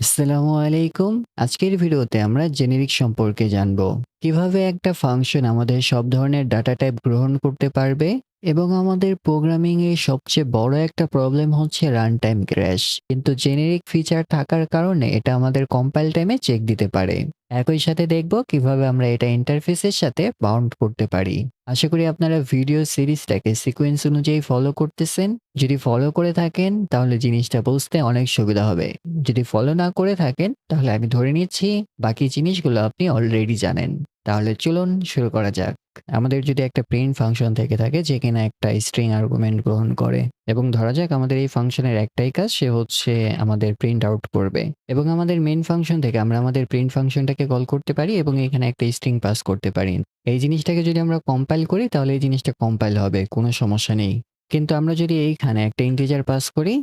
আসসালামু আলাইকুম। আজকের ভিডিওতে আমরা জেনেরিক সম্পর্কে জানব। কিভাবে একটা ফাংশন আমাদের সব ধরনের ডাটা টাইপ গ্রহণ করতে পারবে এবং আমাদের প্রোগ্রামিং এর সবচেয়ে বড় একটা প্রবলেম হচ্ছে রান টাইম ক্র্যাশ। কিন্তু জেনেরিক ফিচার থাকার কারণে এটা আমাদের কম্পাইল টাইমে চেক দিতে পারে। একই সাথে দেখব কিভাবে আমরা এটা ইন্টারফেসের সাথে বাউন্ড করতে পারি। আশা করি আপনারা ভিডিও সিরিজটাকে সিকোয়েন্স অনুযায়ী ফলো করতেছেন। যদি ফলো করে থাকেন তাহলে জিনিসটা বুঝতে অনেক সুবিধা হবে। যদি ফলো না করে থাকেন তাহলে আমি ধরে নিচ্ছি বাকি জিনিসগুলো আপনি অলরেডি জানেন। তাহলে চলুন শুরু করা যাক। আমাদের যদি একটা প্রিন্ট ফাংশন থেকে থাকে যে কিনা একটা স্ট্রিং আর্গুমেন্ট গ্রহণ করে এবং ধরা যাক আমাদের এই ফাংশনের একটাই কাজ, সে হচ্ছে আমাদের প্রিন্ট আউট করবে এবং আমাদের মেইন ফাংশন থেকে আমরা আমাদের প্রিন্ট ফাংশনটাকে কল করতে পারি এবং এখানে একটা স্ট্রিং পাস করতে পারি। এই জিনিসটাকে যদি আমরা কম্পাইল করি তাহলে এই জিনিসটা কম্পাইল হবে, কোনো সমস্যা নেই। কিন্তু আমরা যদি এইখানে একটা ইন্টিজার পাস করি,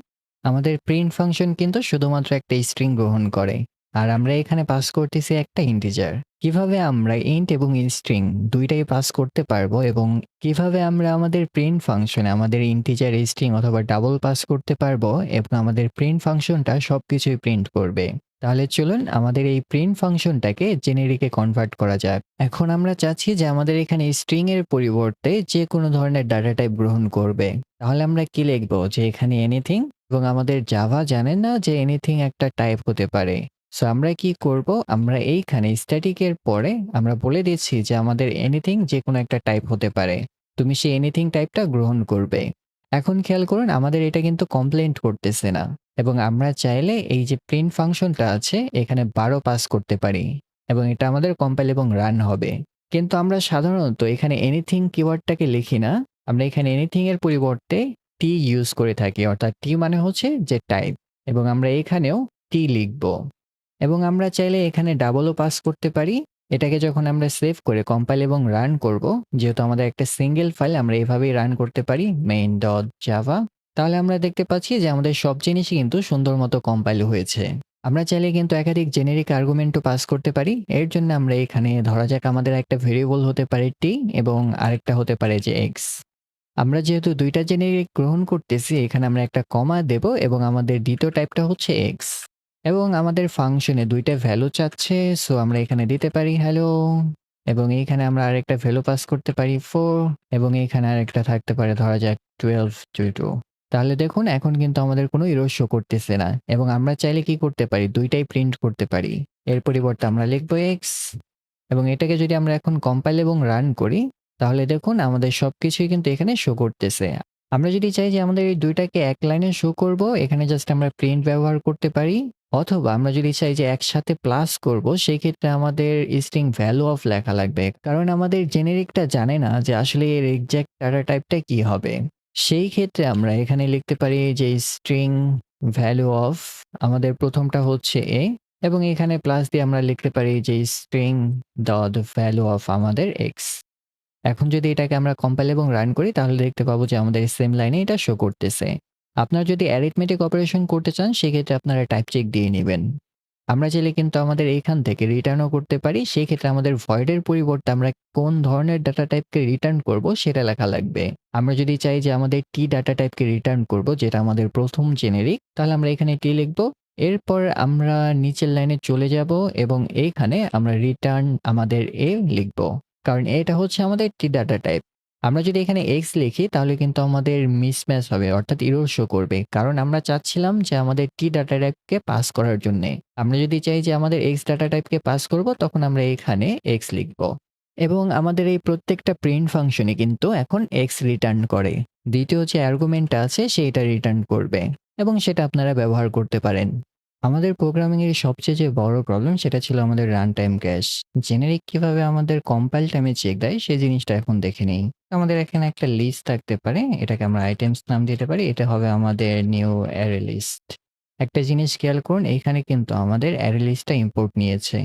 আমাদের প্রিন্ট ফাংশন কিন্তু শুধুমাত্র একটা স্ট্রিং গ্রহণ করে। আর আমরা এখানে পাস করতেছি একটা ইন্টিজার। কিভাবে আমরা ইন্ট এবং স্ট্রিং দুইটাই পাস করতে পারবো এবং কিভাবে আমরা আমাদের প্রিন্ট ফাংশনে আমাদের ইন্টিজার, স্ট্রিং অথবা ডাবল পাস করতে পারবো এবং আমাদের প্রিন্ট ফাংশনটা সবকিছুই প্রিন্ট করবে। তাহলে চলুন আমাদের এই প্রিন্ট ফাংশনটাকে জেনেরিকে কনভার্ট করা যাক। এখন আমরা চাচ্ছি যে আমাদের এখানে স্ট্রিং এর পরিবর্তে যে কোনো ধরনের ডাটা টাইপ গ্রহণ করবে। তাহলে আমরা কি লিখবো যে এখানে এনিথিং, এবং আমাদের জাভা জানে না যে এনিথিং একটা টাইপ হতে পারে। সো আমরা কি করব, আমরা এইখানে স্ট্যাটিকের পরে আমরা বলে দিচ্ছি যে আমাদের এনিথিং যে কোনো একটা টাইপ হতে পারে, তুমি সেই এনিথিং টাইপটা গ্রহণ করবে। এখন খেয়াল করুন আমাদের এটা কিন্তু কমপ্লেন্ট করতেছে না এবং আমরা চাইলে এই যে প্রিন্ট ফাংশনটা আছে এখানে 12 পাস করতে পারি এবং এটা আমাদের কম্পাইল এবং রান হবে। কিন্তু আমরা সাধারণত এখানে এনিথিং কিওয়ার্ডটাকে লিখি না, আমরা এখানে এনিথিং এর পরিবর্তে টি ইউজ করে থাকি, অর্থাৎ টি মানে হচ্ছে যে টাইপ, এবং আমরা এখানেও টি লিখব এবং আমরা চাইলে এখানে ডাবলও পাস করতে পারি। এটাকে যখন আমরা সেভ করে কম্পাইল এবং রান করব, যেহেতু আমাদের একটা সিঙ্গেল ফাইল, আমরা এভাবেই রান করতে পারি মেইন ডট জাভা। তাহলে আমরা দেখতে পাচ্ছি যে আমাদের সব জিনিসই কিন্তু সুন্দর মতো কম্পাইল হয়েছে। আমরা চাইলে কিন্তু একাধিক জেনেরিক আর্গুমেন্টও পাস করতে পারি। এর জন্য আমরা এখানে ধরা যাক আমাদের একটা ভেরিয়েবল হতে পারে টি এবং আরেকটা হতে পারে যে এক্স। আমরা যেহেতু দুইটা জেনেরিক গ্রহণ করতেছি এখানে আমরা একটা কমা দেব এবং আমাদের দ্বিতীয় টাইপটা হচ্ছে এক্স এবং আমাদের ফাংশনে দুইটা ভ্যালু চাচ্ছে, সো আমরা এখানে দিতে পারি হ্যালো এবং এইখানে আমরা আরেকটা ভ্যালু পাস করতে পারি 4 এবং এইখানে আরেকটা থাকতে পারে ধরা যাক 12 তাহলে দেখুন এখন কিন্তু আমাদের কোনো ইরর শো করতেছে না এবং আমরা চাইলে কি করতে পারি, দুইটাই প্রিন্ট করতে পারি। এর পরিবর্তে আমরা লিখবো এক্স এবং এটাকে যদি আমরা এখন কম্পাইল এবং রান করি তাহলে দেখুন আমাদের সবকিছুই কিন্তু এখানে শো করতেছে। আমরা যদি চাই যে আমাদের এই দুইটাকে এক লাইনে শো করব, এখানে জাস্ট আমরা প্রিন্ট ব্যবহার করতে পারি, অথবা আমরা যদি চাই যে একসাথে প্লাস করব সেই ক্ষেত্রে আমাদের স্ট্রিং ভ্যালু অফ লেখা লাগবে, কারণ আমাদের জেনেরিকটা জানে না যে আসলে এর এক্সাক্ট ডাটা টাইপটা কি হবে। সেই ক্ষেত্রে আমরা এখানে লিখতে পারি যে স্ট্রিং ভ্যালু অফ, আমাদের প্রথমটা হচ্ছে এ এবং এখানে প্লাস দিয়ে আমরা লিখতে পারি যে স্ট্রিং ডট ভ্যালু অফ আমাদের এক্স। এখন যদি এটাকে আমরা কম্পাইল এবং রান করি তাহলে দেখতে পাবো যে আমাদের সেম লাইনে এটা শো করতেছে। আপনারা যদি অ্যারিথমেটিক অপারেশন করতে চান সেক্ষেত্রে আপনারা টাইপ চেক দিয়ে নেবেন। আমরা চাইলে কিন্তু আমাদের এইখান থেকে রিটার্নও করতে পারি, সেই ক্ষেত্রে আমাদের ভয়েডের পরিবর্তে আমরা কোন ধরনের ডাটা টাইপকে রিটার্ন করব সেটা লেখা লাগবে। আমরা যদি চাই যে আমাদের টি ডাটা টাইপকে রিটার্ন করব যেটা আমাদের প্রথম জেনেরিক, তাহলে আমরা এখানে টি লিখব। এরপর আমরা নিচের লাইনে চলে যাব এবং এইখানে আমরা রিটার্ন আমাদের এ লিখব, কারণ এটা হচ্ছে আমাদের টি ডাটা টাইপ। আমরা যদি এখানে এক্স লিখি তাহলে কিন্তু আমাদের মিসম্যাচ হবে, অর্থাৎ এরর শো করবে, কারণ আমরা চাচ্ছিলাম যে আমাদের টি ডাটা টাইপকে পাস করার জন্য। আমরা যদি চাই যে আমাদের এক্স ডাটা টাইপকে পাস করব তখন আমরা এখানে এক্স লিখব এবং আমাদের এই প্রত্যেকটা প্রিন্ট ফাংশনে কিন্তু এখন এক্স রিটার্ন করে। দ্বিতীয় যে আর্গুমেন্টটা আছে সেইটা রিটার্ন করবে এবং সেটা আপনারা ব্যবহার করতে পারেন। আমাদের প্রোগ্রামিং এর সবচেয়ে যে বড় প্রবলেম সেটা ছিল আমাদের রান টাইম ক্র্যাশ। জেনেরিক কিভাবে আমাদের কম্পাইল টাইমে চেক দেয় সেই জিনিসটা এখন দেখে নেই। আমাদের এখানে একটা লিস্ট থাকতে পারে, এটাকে আমরা আইটেমস নাম দিতে পারি, এটা হবে আমাদের নিউ অ্যারে লিস্ট। একটা জিনিস খেয়াল করুন, এইখানে কিন্তু আমাদের অ্যারে লিস্টটা ইম্পোর্ট নিয়েছে,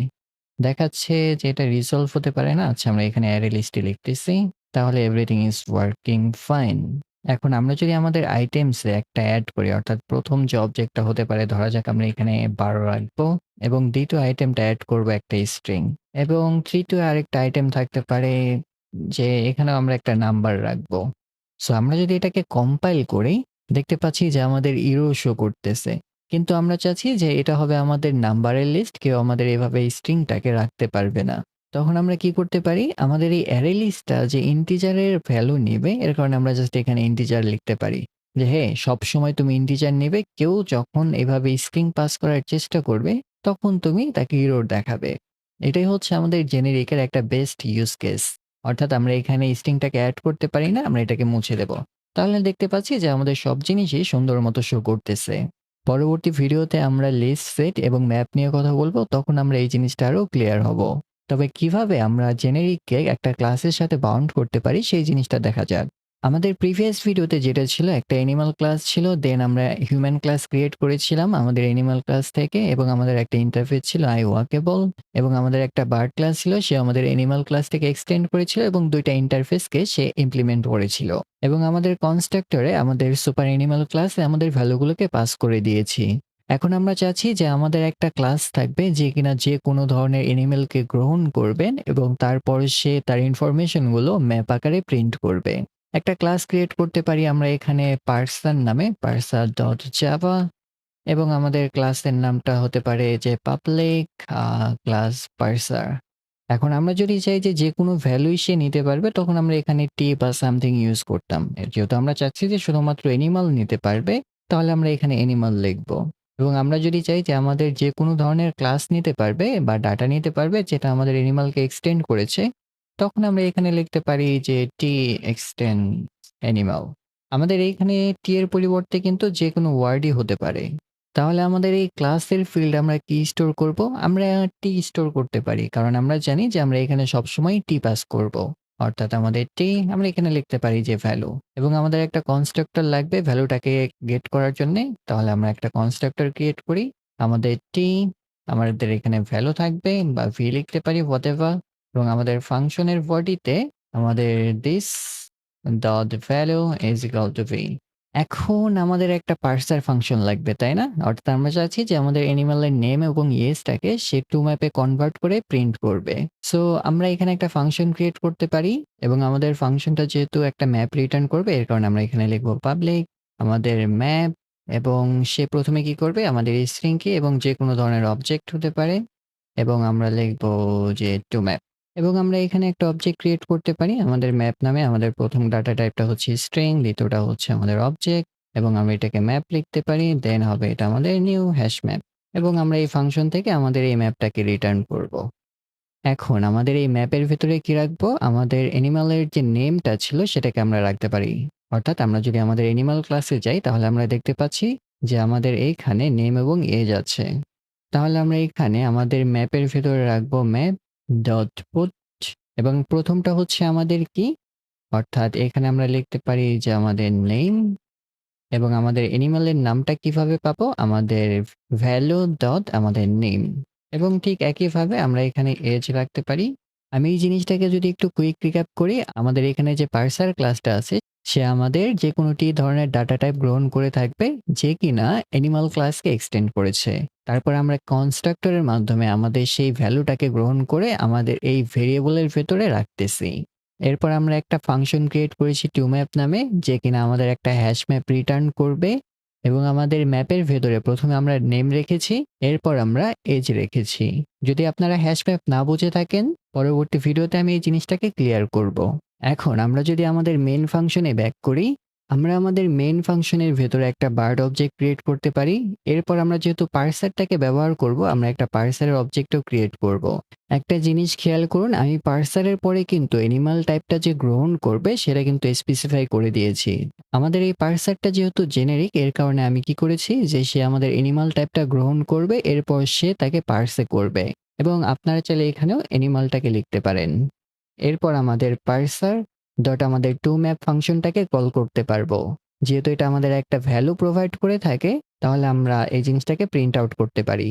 দেখাচ্ছে যে এটা রিজলভ হতে পারে না। আচ্ছা আমরা এখানে অ্যারে লিস্টে লিখতেছি, তাহলে এভরিথিং ইজ ওয়ার্কিং ফাইন। এখন আমরা যদি আমাদের আইটেমসে একটা অ্যাড করি, অর্থাৎ প্রথম যে অবজেক্টটা হতে পারে ধরা যাক আমরা এখানে 12 রাখবো এবং দ্বিতীয় আইটেমটা অ্যাড করব একটা স্ট্রিং এবং তৃতীয় আরেকটা আইটেম থাকতে পারে যে এখানেও আমরা একটা নাম্বার রাখবো। সো আমরা যদি এটাকে কম্পাইল করি দেখতে পাচ্ছি যে আমাদের ইরো শো করতেছে কিন্তু আমরা চাচ্ছি যে এটা হবে আমাদের নাম্বারের লিস্ট, কেউ আমাদের এভাবে স্ট্রিংটাকে রাখতে পারবে না। তখন আমরা কি করতে পারি? আমাদের এই অ্যারে লিস্টটা যে ইন্টিজারের ভ্যালু নিবে, এর কারণে আমরা জাস্ট এখানে ইন্টিজার লিখতে পারি। যে হ্যাঁ, সবসময় তুমি ইন্টিজার নিবে। কেউ যখন এভাবে স্ট্রিং পাস করার চেষ্টা করবে, তখন তুমি তাকে এরর দেখাবে। এটাই হচ্ছে আমাদের জেনেরিকের একটা বেস্ট ইউজ কেস। অর্থাৎ আমরা এখানে স্ট্রিংটাকে এড করতে পারি না, আমরা এটাকে মুছে দেব। তাহলে দেখতে পাচ্ছি যে আমাদের সব জিনিসই সুন্দর মতো শো করতেছে। পরবর্তী ভিডিওতে আমরা লিস্ট সেট এবং ম্যাপ নিয়ে কথা বলবো, তখন আমরা এই জিনিসটা আরো ক্লিয়ার হব। তবে কিভাবে আমরা জেনেরিককে একটা ক্লাসের সাথে বাউন্ড করতে পারি সেই জিনিসটা দেখা যাক। আমাদের প্রিভিয়াস ভিডিওতে যেটা ছিল একটা অ্যানিমাল ক্লাস ছিল, দেন আমরা হিউম্যান ক্লাস ক্রিয়েট করেছিলাম আমাদের অ্যানিমাল ক্লাস থেকে, এবং আমাদের একটা ইন্টারফেস ছিল আই ওয়াকেবল, এবং আমাদের একটা বার্ড ক্লাস ছিল, সে আমাদের অ্যানিমাল ক্লাস থেকে এক্সটেন্ড করেছিল এবং দুইটা ইন্টারফেসকে সে ইমপ্লিমেন্ট করেছিল। এবং আমাদের কনস্ট্রাক্টরে আমাদের সুপার অ্যানিমাল ক্লাসে আমাদের ভ্যালুগুলোকে পাস করে দিয়েছি। এখন আমরা চাচ্ছি যে আমাদের একটা ক্লাস থাকবে যে কিনা যে কোনো ধরনের অ্যানিমেলকে গ্রহণ করবেন এবং তারপর সে তার ইনফরমেশনগুলো ম্যাপ আকারে প্রিন্ট করবে। একটা ক্লাস ক্রিয়েট করতে পারি আমরা এখানে পার্সন নামে, পার্সার ডট জাভা, এবং আমাদের ক্লাসের নামটা হতে পারে যে পাবলিক ক্লাস পার্সার। এখন আমরা যদি চাই যে যেকোনো ভ্যালুই সে নিতে পারবে, তখন আমরা এখানে টি বা সামথিং ইউজ করতাম। যেহেতু আমরা চাচ্ছি যে শুধুমাত্র অ্যানিমাল নিতে পারবে, তাহলে আমরা এখানে অ্যানিমাল লিখব। এবং আমরা যদি চাই যে আমাদের যেকোনো ধরনের ক্লাস নিতে পারবে বা ডাটা নিতে পারবে যেটা আমাদের অ্যানিমালকে এক্সটেন্ড করেছে, তখন আমরা এখানে লিখতে পারি যে টি এক্সটেন্ড অ্যানিমাল। আমাদের এইখানে টি এর পরিবর্তে কিন্তু যেকোনো ওয়ার্ডই হতে পারে। তাহলে আমাদের এই ক্লাসের ফিল্ড আমরা কি স্টোর করব? আমরা টি স্টোর করতে পারি। কারণ আমরা জানি যে আমরা এখানে সবসময় টি পাস করব। অর্থাৎ আমাদের টি আমরা এখানে লিখতে পারি যে ভ্যালু, এবং আমাদের একটা কনস্ট্রাক্টর লাগবে ভ্যালুটাকে গেট করার জন্যে। তাহলে আমরা একটা কনস্ট্রাক্টর ক্রিয়েট করি। আমাদের টি, আমাদের এখানে ভ্যালু থাকবে বা ভি লিখতে পারি হোয়াটএভার, এবং আমাদের ফাংশনের বডিতে আমাদের this dot value is equal to V. এখন আমাদের একটা পার্সার ফাংশন লাগবে, তাই না? অর্থাৎ আমরা চাচ্ছি যে আমাদের অ্যানিমালের নেম এবং ইয়েসটাকে সে টু ম্যাপে কনভার্ট করে প্রিন্ট করবে। সো আমরা এখানে একটা ফাংশন ক্রিয়েট করতে পারি, এবং আমাদের ফাংশনটা যেহেতু একটা ম্যাপ রিটার্ন করবে, এর কারণে আমরা এখানে লিখব পাবলিক আমাদের ম্যাপ, এবং সে প্রথমে কি করবে আমাদের স্ট্রিং কি এবং যে কোনো ধরনের অবজেক্ট হতে পারে, এবং আমরা লিখব যে টু ম্যাপ। এবং আমরা এখানে একটা অবজেক্ট ক্রিয়েট করতে পারি আমাদের ম্যাপ নামে। আমাদের প্রথম ডাটা টাইপটা হচ্ছে স্ট্রিং, দ্বিতীয়টা হচ্ছে আমাদের অবজেক্ট, এবং আমরা এটাকে ম্যাপ লিখতে পারি। দেন হবে এটা আমাদের নিউ হ্যাশ ম্যাপ, এবং আমরা এই ফাংশন থেকে আমাদের এই ম্যাপটাকে রিটার্ন করব। এখন আমাদের এই ম্যাপের ভেতরে কি রাখবো? আমাদের অ্যানিমালের যে নেমটা ছিল সেটাকে আমরা রাখতে পারি। অর্থাৎ আমরা যদি আমাদের অ্যানিমাল ক্লাসে যাই, তাহলে আমরা দেখতে পাচ্ছি যে আমাদের এইখানে নেম এবং এজ আছে। তাহলে আমরা এখানে আমাদের ম্যাপের ভেতরে রাখবো ম্যাপ ডট পুট, এবং প্রথমটা হচ্ছে আমাদের কি, অর্থাৎ এখানে আমরা লিখতে পারি যে আমাদের নেম, এবং আমাদের অ্যানিমালের নামটা কিভাবে পাবো? আমাদের ভ্যালু ডট আমাদের নেম, এবং ঠিক একইভাবে আমরা এখানে এজ রাখতে পারি। আমি এই জিনিসটাকে যদি একটু কুইক রিক্যাপ করি, আমাদের এখানে যে পার্সার ক্লাসটা আছে, সে আমাদের যে কোনোটি ধরনের ডাটা টাইপ গ্রহণ করে থাকবে যে কিনা অ্যানিমাল ক্লাসকে এক্সটেন্ড করেছে। তারপর আমরা কনস্ট্রাক্টরের মাধ্যমে আমাদের সেই ভ্যালুটাকে গ্রহণ করে আমাদের এই ভেরিয়েবলের ভেতরে রাখতেছি। এরপর আমরা একটা ফাংশন ক্রিয়েট করেছি টুম্যাপ নামে, যে কিনা আমাদের একটা হ্যাশ ম্যাপ রিটার্ন করবে, এবং আমাদের ম্যাপের ভেতরে প্রথমে আমরা নেম রেখেছি, এরপর আমরা এজ রেখেছি। যদি আপনারা হ্যাশ ম্যাপ না বুঝে থাকেন, পরবর্তী ভিডিওতে আমি এই জিনিসটাকে ক্লিয়ার করব। এখন আমরা যদি আমাদের মেইন ফাংশনে ব্যাক করি, আমরা আমাদের মেইন ফাংশনের ভেতরে একটা বার্ড অবজেক্ট ক্রিয়েট করতে পারি। এরপর আমরা যেহেতু পার্সারটাকে ব্যবহার করব, আমরা একটা পার্সারের অবজেক্টও ক্রিয়েট করব। একটা জিনিস খেয়াল করুন, আমি পার্সারের পরে কিন্তু অ্যানিমাল টাইপটা যে গ্রহণ করবে সেটা কিন্তু স্পেসিফাই করে দিয়েছি। আমাদের এই পার্সারটা যেহেতু জেনেরিক, এর কারণে আমি কি করেছি যে সে আমাদের অ্যানিমাল টাইপটা গ্রহণ করবে, এরপর সে তাকে পার্সে করবে, এবং আপনারা চাইলে এখানেও অ্যানিমালটাকে লিখতে পারেন। এরপর আমাদের পার্সার ডট আমাদের টু ম্যাপ ফাংশনটাকে কল করতে পারবো। যেহেতু এটা আমাদের একটা ভ্যালু প্রোভাইড করে থাকে, তাহলে আমরা এই জিনিসটাকে প্রিন্ট আউট করতে পারি।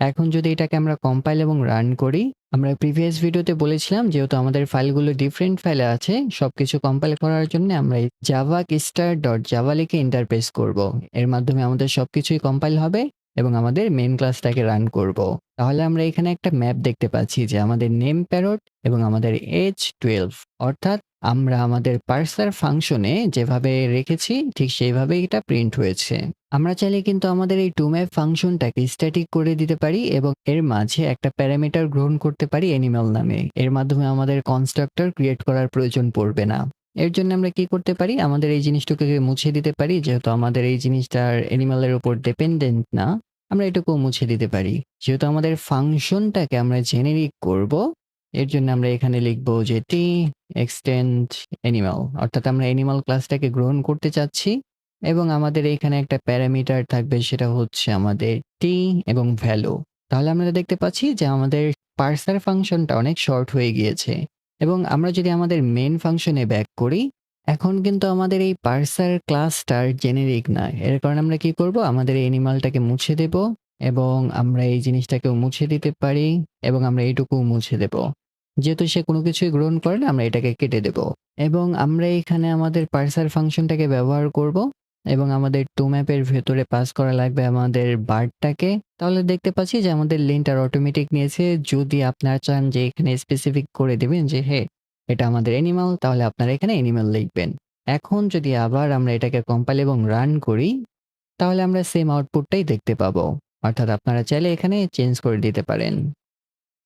এখন যদি এটাকে আমরা কম্পাইল এবং রান করি, আমরা প্রিভিয়াস ভিডিওতে বলেছিলাম যেহেতু আমাদের ফাইলগুলো ডিফারেন্ট ফাইলে আছে, সবকিছু কম্পাইল করার জন্য আমরা এই জাভা স্টার ডট জাভা লিখে ইন্টারপ্রেস করব। এর মাধ্যমে আমাদের সবকিছুই কম্পাইল হবে, এবং আমাদের মেইন ক্লাসটাকে রান করব। তাহলে আমরা এখানে একটা ম্যাপ দেখতে পাচ্ছি যে আমাদের নেম প্যারট এবং আমাদের এজ 12, অর্থাৎ আমরা আমাদের পার্সার ফাংশনে যেভাবে রেখেছি ঠিক সেইভাবেই এটা প্রিন্ট হয়েছে। আমরা চাইলে কিন্তু আমাদের এই টুম্যাপ ফাংশনটাকে স্ট্যাটিক করে দিতে পারি এবং এর মাঝে একটা প্যারামিটার গ্রহণ করতে পারি অ্যানিমাল নামে। এর মাধ্যমে আমাদের কনস্ট্রাক্টর ক্রিয়েট করার প্রয়োজন পড়বে না। এর জন্য আমরা কি করতে পারি, আমাদের এই জিনিসটুকে মুছে দিতে পারি, যেহেতু আমাদের এই জিনিসটার অ্যানিমালের উপর ডিপেন্ডেন্ট না। আমরা এটুকুও মুছে দিতে পারি। যেহেতু আমাদের ফাংশনটাকে আমরা জেনেরিক করব, এর জন্য আমরা এখানে লিখব যে টি এক্সটেন্ড অ্যানিমাল, অর্থাৎ আমরা অ্যানিমাল ক্লাসটাকে গ্রহণ করতে চাচ্ছি এবং আমাদের এখানে একটা প্যারামিটার থাকবে, সেটা হচ্ছে আমাদের টি এবং ভ্যালু। তাহলে আমরা দেখতে পাচ্ছি যে আমাদের পার্সার ফাংশনটা অনেক শর্ট হয়ে গিয়েছে। এবং আমরা যদি আমাদের মেইন ফাংশনে ব্যাক করি, এখন কিন্তু আমাদের এই পার্সার ক্লাসটার জেনেরিক না। এর কারণে আমরা কি করব, আমাদের এই অ্যানিমালটাকে মুছে দেব এবং আমরা এই জিনিসটাকেও মুছে দিতে পারি এবং আমরা এইটুকুও মুছে দেব। যেহেতু সে কোনো কিছুই গ্রহণ করে না, আমরা এটাকে কেটে দেব এবং আমরা এখানে আমাদের পার্সার ফাংশনটাকে ব্যবহার করব এবং আমাদের টু ম্যাপের ভেতরে পাস করা লাগবে আমাদের বার্ডটাকে। তাহলে দেখতে পাচ্ছি যে আমাদের লিঙ্কটার অটোমেটিক নিয়েছে। যদি আপনারা চান যে এখানে স্পেসিফিক করে দিবেন যে হ্যাঁ, এটা আমাদের অ্যানিমাল, তাহলে আপনারা এখানে অ্যানিমাল লিখবেন। এখন যদি আবার আমরা এটাকে কম্পাইল এবং রান করি, তাহলে আমরা সেম আউটপুটটাই দেখতে পাবো। অর্থাৎ আপনারা চাইলে এখানে চেঞ্জ করে দিতে পারেন।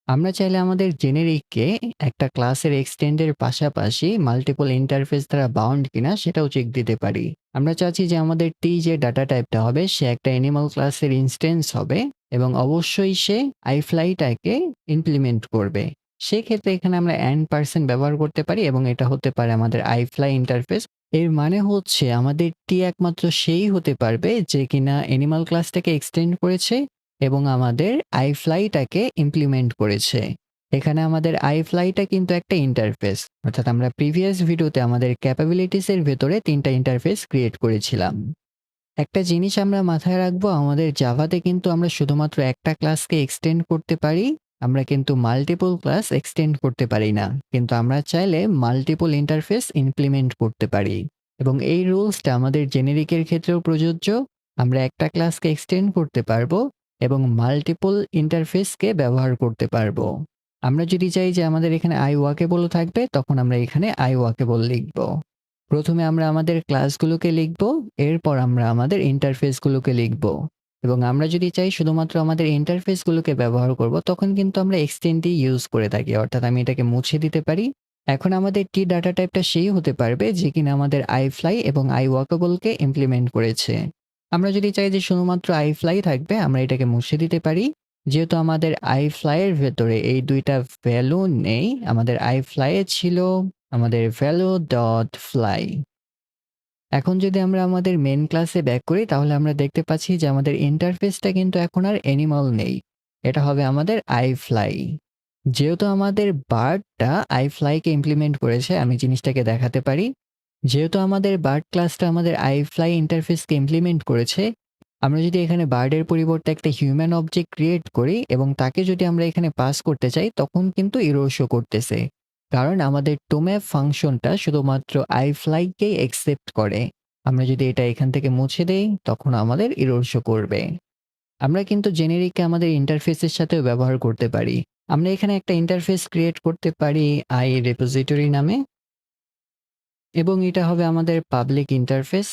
আমরা চাইলে আমাদের জেনেরিককে একটা ক্লাসের এক্সটেন্ডের পাশাপাশি মাল্টিপল ইন্টারফেস দ্বারা বাউন্ড কিনা সেটাও চেক দিতে পারি। আমরা চাচ্ছি যে আমাদের টি যে ডাটা টাইপটা হবে সে একটা অ্যানিমাল ক্লাসের ইনস্ট্যান্স হবে এবং অবশ্যই সে আইফ্লাইটাকে ইমপ্লিমেন্ট করবে। সেক্ষেত্রে এখানে আমরা অ্যান্ড পার্সন ব্যবহার করতে পারি এবং এটা হতে পারে আমাদের আইফ্লাই ইন্টারফেস। এর মানে হচ্ছে আমাদের টি একমাত্র সেই হতে পারবে যে কিনা অ্যানিমাল ক্লাসটাকে এক্সটেন্ড করেছে এবং আমাদের আইফ্লাইটাকে ইমপ্লিমেন্ট করেছে। এখানে আমাদের আইফ্লাইটা কিন্তু একটা ইন্টারফেস, অর্থাৎ আমরা প্রিভিয়াস ভিডিওতে আমাদের ক্যাপাবিলিটিসের ভেতরে 3টা ইন্টারফেস ক্রিয়েট করেছিলাম। একটা জিনিস আমরা মাথায় রাখবো, আমাদের জাভাতে কিন্তু আমরা শুধুমাত্র একটা ক্লাসকে এক্সটেন্ড করতে পারি, আমরা কিন্তু মাল্টিপল ক্লাস এক্সটেন্ড করতে পারি না। কিন্তু আমরা চাইলে মাল্টিপল ইন্টারফেস ইমপ্লিমেন্ট করতে পারি এবং এই রুলসটা আমাদের জেনেরিকের ক্ষেত্রেও প্রযোজ্য। আমরা একটা ক্লাসকে এক্সটেন্ড করতে পারবো এবং মাল্টিপল ইন্টারফেসকে ব্যবহার করতে পারবো। আমরা যদি চাই যে আমাদের এখানে আই ওয়াকেবল থাকবে, তখন আমরা এখানে আই ওয়াকেবল লিখব। প্রথমে আমরা আমাদের ক্লাসগুলোকে লিখব, এরপর আমরা আমাদের ইন্টারফেসগুলোকে লিখব এবং আমরা যদি চাই শুধুমাত্র আমাদের ইন্টারফেসগুলোকে ব্যবহার করব, তখন কিন্তু আমরা এক্সটেন্ডই ইউজ করে থাকি। অর্থাৎ আমি এটাকে মুছে দিতে পারি। এখন আমাদের টি ডাটা টাইপটা সেই হতে পারবে যে কিনা আমাদের আইফ্লাই এবং আই ওয়াকেবলকে ইমপ্লিমেন্ট করেছে। আমরা যদি চাই যে শুধুমাত্র আইফ্লাই থাকবে, আমরা এটাকে মুছে দিতে পারি। যেহেতু আমাদের আইফ্লাই এর ভেতরে এই দুইটা ভ্যালু নেই, আমাদের আইফ্লাই এ ছিল আমাদের ভ্যালু ডট ফ্লাই। এখন যদি আমরা আমাদের মেন ক্লাসে ব্যাক করি, তাহলে আমরা দেখতে পাচ্ছি যে আমাদের ইন্টারফেসটা কিন্তু এখন আর অ্যানিমাল নেই, এটা হবে আমাদের আইফ্লাই। যেহেতু আমাদের বার্ডটা আইফ্লাইকে ইমপ্লিমেন্ট করেছে, আমি জিনিসটাকে দেখাতে পারি। যেহেতু আমাদের বার্ড ক্লাসটা আমাদের আইফ্লাই ইন্টারফেসকে ইমপ্লিমেন্ট করেছে, আমরা যদি এখানে বার্ডের পরিবর্তে একটা হিউম্যান অবজেক্ট ক্রিয়েট করি এবং তাকে যদি আমরা এখানে পাস করতে চাই, তখন কিন্তু এরর শো করতেছে। কারণ আমাদের টোম্যাপ ফাংশনটা শুধুমাত্র আইফ্লাইকেই অ্যাকসেপ্ট করে। আমরা যদি এটা এখান থেকে মুছে দেই, তখন আমাদের এরর শো করবে। আমরা কিন্তু জেনেরিককে আমাদের ইন্টারফেসের সাথেও ব্যবহার করতে পারি। আমরা এখানে একটা ইন্টারফেস ক্রিয়েট করতে পারি আই রেপোজিটরি নামে এবং এটা হবে আমাদের পাবলিক ইন্টারফেস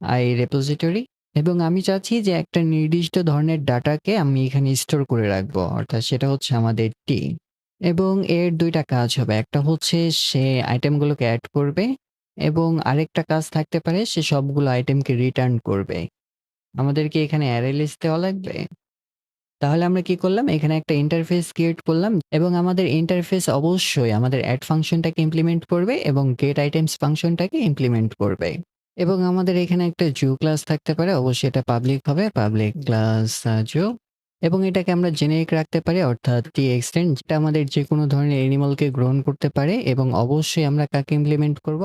আই রেপোজিটরি। এবং আমি চাচ্ছি যে একটা নির্দিষ্ট ধরনের ডাটাকে আমি এখানে স্টোর করে রাখবো, অর্থাৎ সেটা হচ্ছে আমাদের টি। এবং এর দুইটা কাজ হবে, একটা হচ্ছে সে আইটেমগুলোকে অ্যাড করবে এবং আরেকটা কাজ থাকতে পারে সে সবগুলো আইটেমকে রিটার্ন করবে। আমাদেরকে এখানে অ্যারে লিস্ট দেওয়া লাগবে। তাহলে আমরা কি করলাম, এখানে একটা ইন্টারফেস ক্রিয়েট করলাম এবং আমাদের ইন্টারফেস অবশ্যই আমাদের অ্যাড ফাংশনটাকে ইমপ্লিমেন্ট করবে এবং গেট আইটেমস ফাংশনটাকে ইমপ্লিমেন্ট করবে। এবং আমাদের এখানে একটা জু ক্লাস থাকতে পারে, অবশ্যই এটা পাবলিক হবে, পাবলিক ক্লাস জু। এবং এটাকে আমরা জেনেরিক রাখতে পারি, অর্থাৎ টি এক্সটেন্ড, যেটা আমাদের যে কোনো ধরনের অ্যানিমালকে গ্রহণ করতে পারে। এবং অবশ্যই আমরা কাকে ইমপ্লিমেন্ট করব,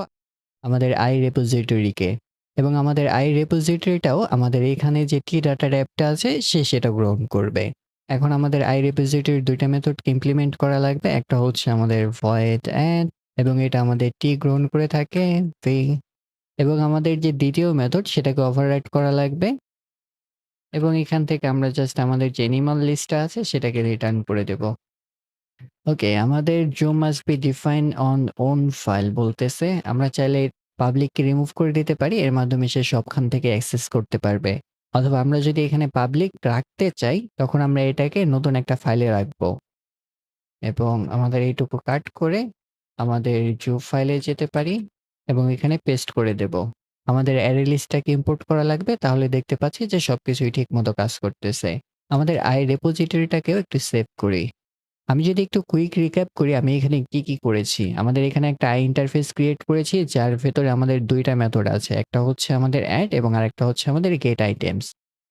আমাদের আই রেপোজিটরিকে। এবং আমাদের আই রেপোজিটরিটাও আমাদের এখানে যে টি ডাটা ট্যাবটা আছে সে সেটা গ্রহণ করবে। এখন আমাদের আই রেপোজিটরির দুইটা মেথডকে ইমপ্লিমেন্ট করা লাগবে। একটা হচ্ছে আমাদের ভয়েড অ্যাড এবং এটা আমাদের টি গ্রহণ করে থাকে ভি, এবং আমাদের যে দ্বিতীয় মেথড সেটাকে ওভাররাইড করা লাগবে এবং এখান থেকে আমরা জাস্ট আমাদের যে অ্যানিমাল লিস্টটা আছে সেটাকে রিটার্ন করে দেব। ওকে, আমাদের জো must be define on own file বলতেছে। আমরা চাইলে পাবলিককে রিমুভ করে দিতে পারি। এর মাধ্যমে সে সবখান থেকে অ্যাক্সেস করতে পারবে। অথবা আমরা যদি এখানে পাবলিক রাখতে চাই, তখন আমরা এটাকে নতুন একটা ফাইলে রাখবো। এবং আমাদের এইটুকু কাট করে আমাদের জো ফাইলে যেতে পারি এবং এখানে পেস্ট করে দেব। আমাদের অ্যারে লিস্টটাকে ইম্পোর্ট করা লাগবে, তাহলে দেখতে পাচ্ছি যে সবকিছুই ঠিকমতো কাজ করতেছে। আমাদের আই রেপোজিটরিটাকেও একটু সেভ করি। আমি যদি একটু কুইক রিক্যাপ করি আমি এখানে কি করেছি। আমাদের এখানে একটা আই ইন্টারফেস ক্রিয়েট করেছি যার ভেতরে আমাদের ২ টা মেথড আছে। একটা হচ্ছে আমাদের এড এবং আরেকটা হচ্ছে আমাদের গেট আইটেমস।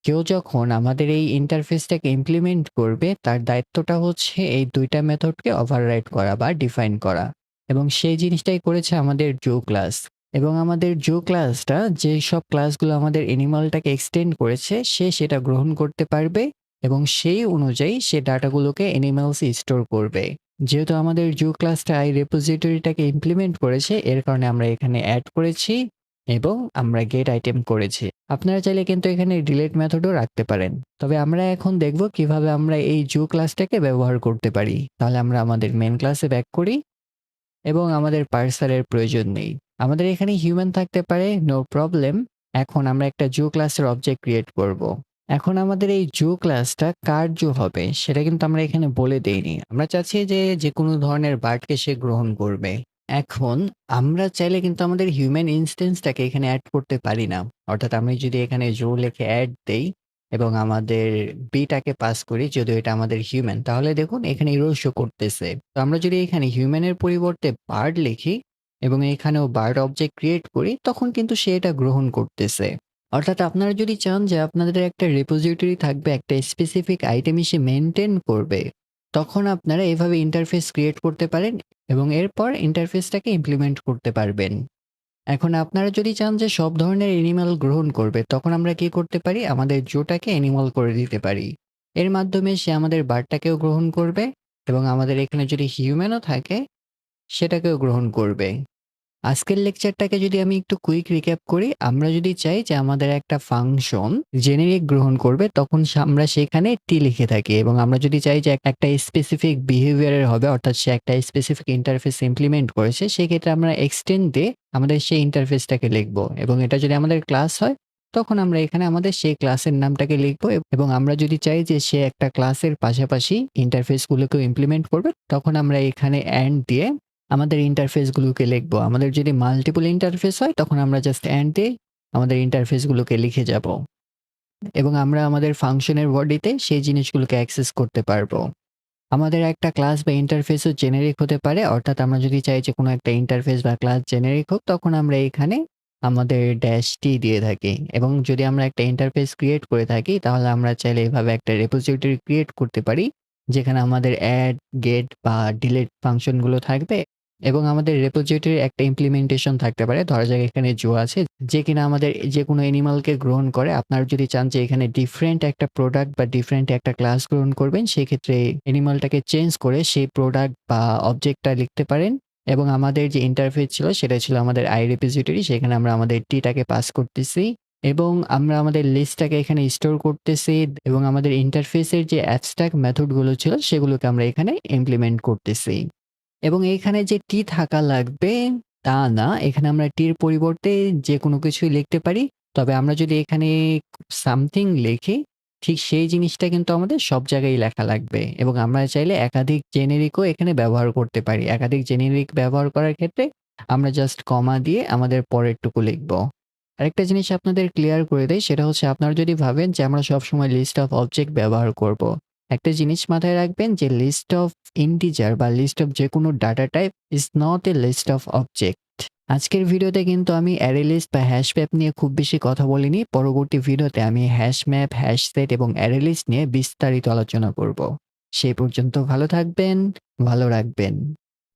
কেউ যখন আমাদের এই ইন্টারফেসটাকে ইমপ্লিমেন্ট করবে তার দায়িত্বটা হচ্ছে এই ২ টা মেথডকে ওভাররাইড করা বা ডিফাইন করা। এবং সেই জিনিসটাই করেছে আমাদের জো ক্লাস। এবং আমাদের জো ক্লাসটা যেসব ক্লাসগুলো আমাদের অ্যানিমালটাকে এক্সটেন্ড করেছে সে সেটা গ্রহণ করতে পারবে এবং সেই অনুযায়ী সে ডাটাগুলোকে অ্যানিমালসে স্টোর করবে। যেহেতু আমাদের জো ক্লাসটা এই রেপোজিটরিটাকে ইমপ্লিমেন্ট করেছে এর কারণে আমরা এখানে অ্যাড করেছি এবং আমরা গেট আইটেম করেছি। আপনারা চাইলে কিন্তু এখানে ডিলিট মেথডও রাখতে পারেন। তবে আমরা এখন দেখব কিভাবে আমরা এই জো ক্লাসটাকে ব্যবহার করতে পারি। তাহলে আমরা আমাদের মেইন ক্লাসে ব্যাক করি এবং আমাদের পার্সারের প্রয়োজন নেই। আমাদের এখানে হিউম্যান থাকতে পারে, নো প্রবলেম। এখন আমরা একটা জো ক্লাসের অবজেক্ট ক্রিয়েট করব। এখন আমাদের এই জো ক্লাসটা কার জো হবে সেটা কিন্তু আমরা এখানে বলে দেইনি। আমরা চাচ্ছি যে যেকোনো ধরনের বার্ডকে সে গ্রহণ করবে। এখন আমরা চাইলে কিন্তু আমাদের হিউম্যান ইনস্ট্যান্সটাকে এখানে এড করতে পারি না। অর্থাৎ আমি যদি এখানে জো লিখে এড দেই এবং আমাদের বিটাকে পাস করি, যদিও এটা আমাদের হিউম্যান, তাহলে দেখুন এখানে এরর শো করতেছে। তো আমরা যদি এখানে হিউম্যানের পরিবর্তে বার্ড লিখি এবং এখানেও বার্ড অবজেক্ট ক্রিয়েট করি তখন কিন্তু সে এটা গ্রহণ করতেছে। অর্থাৎ আপনারা যদি চান যে আপনাদের একটা রেপোজিটরি থাকবে, একটা স্পেসিফিক আইটেম সে মেইনটেইন করবে, তখন আপনারা এভাবে ইন্টারফেস ক্রিয়েট করতে পারেন এবং এরপর ইন্টারফেসটাকে ইমপ্লিমেন্ট করতে পারবেন। এখন আপনারা যদি চান যে সব ধরনের অ্যানিমাল গ্রহণ করবে, তখন আমরা কি করতে পারি? আমাদের জোটাকে অ্যানিমাল করে দিতে পারি। এর মাধ্যমে সে আমাদের বার্ডটাকেও গ্রহণ করবে এবং আমাদের এখানে যদি হিউম্যানও থাকে, সেটাকেও গ্রহণ করবে। আজকের লেকচারটাকে যদি আমি একটু কুইক রিক্যাপ করি, আমরা যদি চাই যে আমাদের একটা ফাংশন জেনেরিক গ্রহণ করবে, তখন আমরা সেখানে টি লিখে থাকি এবং আমরা যদি চাই যে একটা স্পেসিফিক বিহেভিয়ারের হবে, অর্থাৎ সে একটা স্পেসিফিক ইন্টারফেস ইমপ্লিমেন্ট করেছে, সেক্ষেত্রে আমরা এক্সটেন্ড দিয়ে আমাদের সেই ইন্টারফেসটাকে লিখব এবং এটা যদি আমাদের ক্লাস হয়, তখন আমরা এখানে আমাদের সেই ক্লাসের নামটাকে লিখব এবং আমরা যদি চাই যে সে একটা ক্লাসের পাশাপাশি ইন্টারফেসগুলোকেও ইমপ্লিমেন্ট করবে, তখন আমরা এখানে অ্যান্ড দিয়ে আমাদের ইন্টারফেসগুলোকে লিখবো। আমাদের যদি মাল্টিপল ইন্টারফেস হয় তখন আমরা জাস্ট অ্যান্ড দিয়ে আমাদের ইন্টারফেসগুলোকে লিখে যাব এবং আমরা আমাদের ফাংশনের বডিতে সেই জিনিসগুলোকে অ্যাক্সেস করতে পারবো। আমাদের একটা ক্লাস বা ইন্টারফেসও জেনেরিক হতে পারে, অর্থাৎ আমরা যদি চাই যে কোনো একটা ইন্টারফেস বা ক্লাস জেনেরিক হোক তখন আমরা এখানে আমাদের ড্যাশ টি দিয়ে থাকি এবং যদি আমরা একটা ইন্টারফেস ক্রিয়েট করে থাকি তাহলে আমরা চাইলে এভাবে একটা রেপোজিটরি ক্রিয়েট করতে পারি যেখানে আমাদের অ্যাড, গেট বা ডিলিট ফাংশনগুলো থাকবে এবং আমাদের রেপোজিটরির একটা ইমপ্লিমেন্টেশন থাকতে পারে। ধরা যাক এখানে জো আছে যে কিনা আমাদের যে কোনো অ্যানিমালকে গ্রহণ করে। আপনারা যদি চান যে এখানে ডিফারেন্ট একটা প্রোডাক্ট বা ডিফারেন্ট একটা ক্লাস গ্রহণ করবেন, সেক্ষেত্রে অ্যানিমালটাকে চেঞ্জ করে সেই প্রোডাক্ট বা অবজেক্টটা লিখতে পারেন এবং আমাদের যে ইন্টারফেস ছিল সেটা ছিল আমাদের আই রেপোজিটরি, সেখানে আমরা আমাদের টিটাকে পাস করতেছি এবং আমরা আমাদের লিস্টটাকে এখানে স্টোর করতেছি এবং আমাদের ইন্টারফেসের যে অ্যাবস্ট্রাক্ট মেথডগুলো ছিল সেগুলোকে আমরা এখানে ইমপ্লিমেন্ট করতেছি। এবং এইখানে যে টি থাকা লাগবে তা না। এখানে আমরা টির পরিবর্তে যেকোনো কিছুই লিখতে পারি। তবে আমরা যদি এখানে সামথিং লিখি, ঠিক সেই জিনিসটা কিন্তু আমাদের সব জায়গায় লেখা লাগবে এবং আমরা চাইলে একাধিক জেনেরিকও এখানে ব্যবহার করতে পারি। একাধিক জেনেরিক ব্যবহার করার ক্ষেত্রে আমরা জাস্ট কমা দিয়ে আমাদের পরেরটুকু লিখব। আরেকটা জিনিস আপনাদের ক্লিয়ার করে দেই, সেটা হচ্ছে আপনারা যদি ভাবেন যে আমরা সবসময় লিস্ট অফ অবজেক্ট ব্যবহার করব। একটা জিনিস মাথায় রাখবেন যে লিস্ট অফ ইন্টিজার বা লিস্ট অফ যেকোনো data type is not a list of object. আজকের ভিডিওতে কিন্তু আমি অ্যারে লিস্ট বা হ্যাশ ম্যাপ নিয়ে খুব বেশি কথা বলিনি। পরবর্তী ভিডিওতে আমি হ্যাশ ম্যাপ, হ্যাশ সেট এবং অ্যারে লিস্ট নিয়ে বিস্তারিত আলোচনা করব। সেই পর্যন্ত ভালো থাকবেন, ভালো রাখবেন।